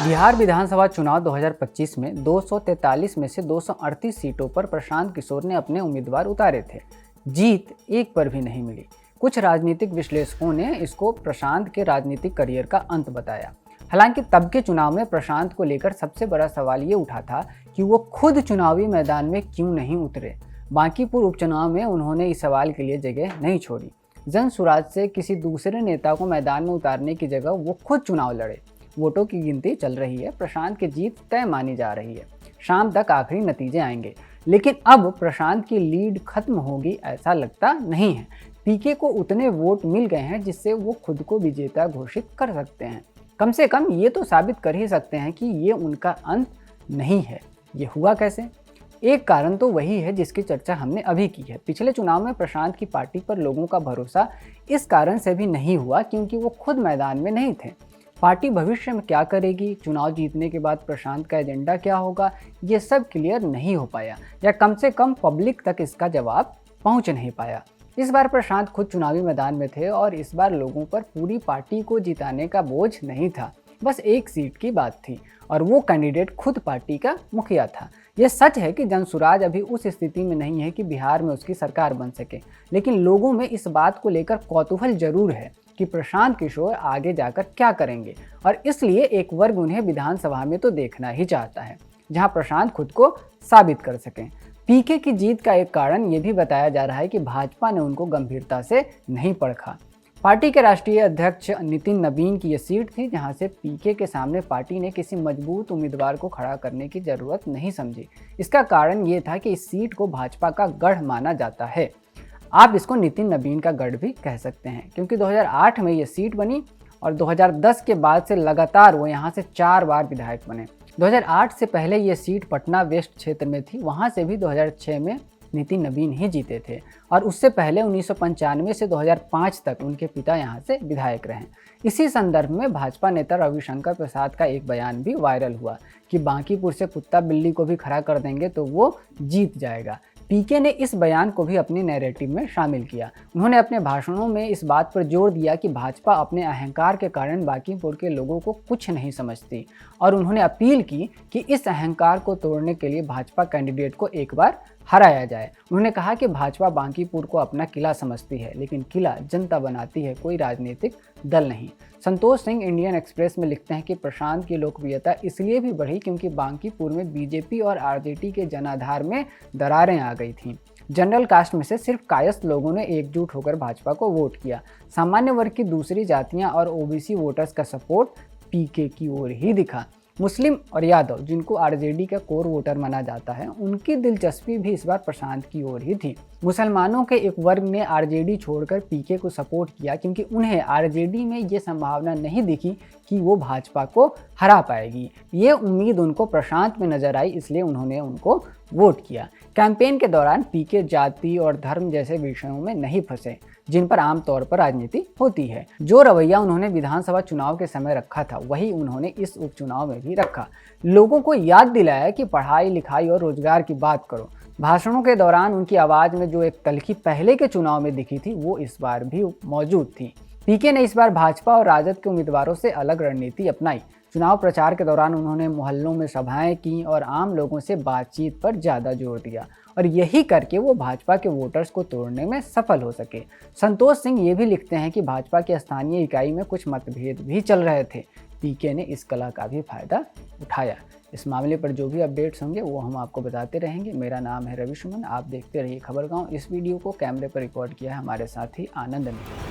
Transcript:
बिहार विधानसभा चुनाव 2025 में 243 में से 238 सीटों पर प्रशांत किशोर ने अपने उम्मीदवार उतारे थे। जीत एक पर भी नहीं मिली। कुछ राजनीतिक विश्लेषकों ने इसको प्रशांत के राजनीतिक करियर का अंत बताया। हालांकि तब के चुनाव में प्रशांत को लेकर सबसे बड़ा सवाल ये उठा था कि वो खुद चुनावी मैदान में क्यों नहीं उतरे। बांकीपुर उपचुनाव में उन्होंने इस सवाल के लिए जगह नहीं छोड़ी। जनसुराज से किसी दूसरे नेता को मैदान में उतारने की जगह वो खुद चुनाव लड़े। वोटों की गिनती चल रही है, प्रशांत की जीत तय मानी जा रही है। शाम तक आखिरी नतीजे आएंगे, लेकिन अब प्रशांत की लीड खत्म होगी ऐसा लगता नहीं है। पीके को उतने वोट मिल गए हैं जिससे वो खुद को विजेता घोषित कर सकते हैं। कम से कम ये तो साबित कर ही सकते हैं कि ये उनका अंत नहीं है। ये हुआ कैसे? एक कारण तो वही है जिसकी चर्चा हमने अभी की है। पिछले चुनाव में प्रशांत की पार्टी पर लोगों का भरोसा इस कारण से भी नहीं हुआ क्योंकि वो खुद मैदान में नहीं थे। पार्टी भविष्य में क्या करेगी, चुनाव जीतने के बाद प्रशांत का एजेंडा क्या होगा, ये सब क्लियर नहीं हो पाया, या कम से कम पब्लिक तक इसका जवाब पहुंच नहीं पाया। इस बार प्रशांत खुद चुनावी मैदान में थे और इस बार लोगों पर पूरी पार्टी को जिताने का बोझ नहीं था। बस एक सीट की बात थी और वो कैंडिडेट खुद पार्टी का मुखिया था। यह सच है कि जनसुराज अभी उस स्थिति में नहीं है कि बिहार में उसकी सरकार बन सके, लेकिन लोगों में इस बात को लेकर कौतूहल जरूर है कि प्रशांत किशोर आगे जाकर क्या करेंगे, और इसलिए एक वर्ग उन्हें विधानसभा में तो देखना ही चाहता है जहां प्रशांत खुद को साबित कर सकें। पीके की जीत का एक कारण ये भी बताया जा रहा है कि भाजपा ने उनको गंभीरता से नहीं परखा। पार्टी के राष्ट्रीय अध्यक्ष नितिन नबीन की यह सीट थी जहां से पीके के सामने पार्टी ने किसी मजबूत उम्मीदवार को खड़ा करने की जरूरत नहीं समझी। इसका कारण ये था कि इस सीट को भाजपा का गढ़ माना जाता है। आप इसको नितिन नबीन का गढ़ भी कह सकते हैं, क्योंकि 2008 में ये सीट बनी और 2010 के बाद से लगातार वो यहाँ से 4 बार विधायक बने। 2008 से पहले ये सीट पटना वेस्ट क्षेत्र में थी, वहाँ से भी 2006 में नितिन नबीन ही जीते थे, और उससे पहले 1995 से 2005 तक उनके पिता यहाँ से विधायक रहे। इसी संदर्भ में भाजपा नेता रविशंकर प्रसाद का एक बयान भी वायरल हुआ कि बांकीपुर से कुत्ता बिल्ली को भी खड़ा कर देंगे तो वो जीत जाएगा। पीके ने इस बयान को भी अपनी नैरेटिव में शामिल किया। उन्होंने अपने भाषणों में इस बात पर जोर दिया कि भाजपा अपने अहंकार के कारण बांकीपुर के लोगों को कुछ नहीं समझती, और उन्होंने अपील की कि इस अहंकार को तोड़ने के लिए भाजपा कैंडिडेट को एक बार हराया जाए। उन्होंने कहा कि भाजपा बांकीपुर को अपना किला समझती है, लेकिन किला जनता बनाती है, कोई राजनीतिक दल नहीं। संतोष सिंह इंडियन एक्सप्रेस में लिखते हैं कि प्रशांत की लोकप्रियता इसलिए भी बढ़ी क्योंकि बांकीपुर में बीजेपी और आरजेडी के जनाधार में दरारें आ गई थीं। जनरल कास्ट में से सिर्फ कायस्थ लोगों ने एकजुट होकर भाजपा को वोट किया। सामान्य वर्ग की दूसरी जातियां और ओबीसी वोटर्स का सपोर्ट पीके की ओर ही दिखा। मुस्लिम और यादव, जिनको आरजेडी का कोर वोटर माना जाता है, उनकी दिलचस्पी भी इस बार प्रशांत की ओर ही थी। मुसलमानों के एक वर्ग ने आरजेडी छोड़कर पीके को सपोर्ट किया क्योंकि उन्हें आरजेडी में ये संभावना नहीं दिखी कि वो भाजपा को हरा पाएगी। ये उम्मीद उनको प्रशांत में नजर आई, इसलिए उन्होंने उनको वोट किया। कैंपेन के दौरान पीके जाति और धर्म जैसे विषयों में नहीं फंसे जिन पर आमतौर पर राजनीति होती है। जो रवैया उन्होंने विधानसभा चुनाव के समय रखा था वही उन्होंने इस उपचुनाव में भी रखा। लोगों को याद दिलाया कि पढ़ाई लिखाई और रोजगार की बात करो। भाषणों के दौरान उनकी आवाज में जो एक तल्खी पहले के चुनाव में दिखी थी वो इस बार भी मौजूद थी। पीके ने इस बार भाजपा और राजद के उम्मीदवारों से अलग रणनीति अपनाई। चुनाव प्रचार के दौरान उन्होंने मोहल्लों में सभाएं की और आम लोगों से बातचीत पर ज़्यादा जोर दिया, और यही करके वो भाजपा के वोटर्स को तोड़ने में सफल हो सके। संतोष सिंह ये भी लिखते हैं कि भाजपा की स्थानीय इकाई में कुछ मतभेद भी चल रहे थे। पीके ने इस कला का भी फायदा उठाया। इस मामले पर जो भी अपडेट्स होंगे वो हम आपको बताते रहेंगे। मेरा नाम है रवि सुमन, आप देखते रहिए खबर गाँव। इस वीडियो को कैमरे पर रिकॉर्ड किया है हमारे साथी आनंद ने।